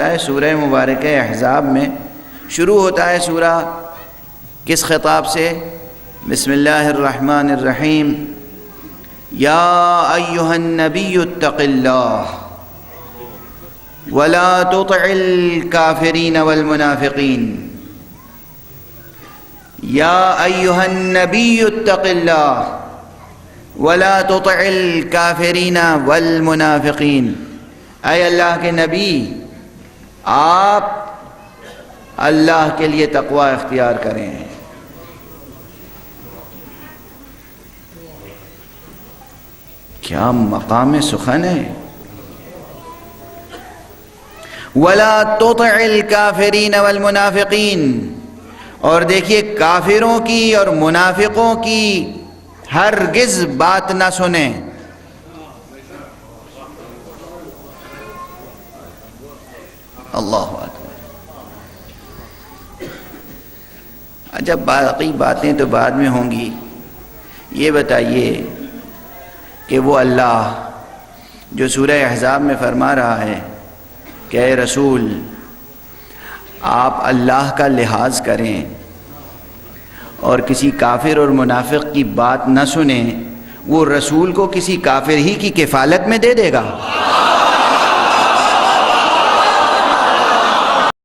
ہے سورہ مبارکہ احزاب میں شروع ہوتا ہے سورہ کس خطاب سے؟ بسم اللہ الرحمن الرحیم، یا ایھا النبی اتق اللہ ولا تطع الکافرین والمنافقین، یا ایھا النبی اتق اللہ ولا تطع الکافرین والمنافقین، اے اللہ کے نبی آپ اللہ کے لیے تقوی اختیار کریں۔ کیا مقام سخن ہے! وَلَا تُطِعِ الْكَافِرِينَ وَالْمُنَافِقِينَ، اور دیکھیے کافروں کی اور منافقوں کی ہرگز بات نہ سنیں۔ اللہ اکبر۔ اچھا باقی باتیں تو بعد میں ہوں گی، یہ بتائیے کہ وہ اللہ جو سورہ احزاب میں فرما رہا ہے کہ اے رسول آپ اللہ کا لحاظ کریں اور کسی کافر اور منافق کی بات نہ سنیں، وہ رسول کو کسی کافر ہی کی کفالت میں دے دے گا؟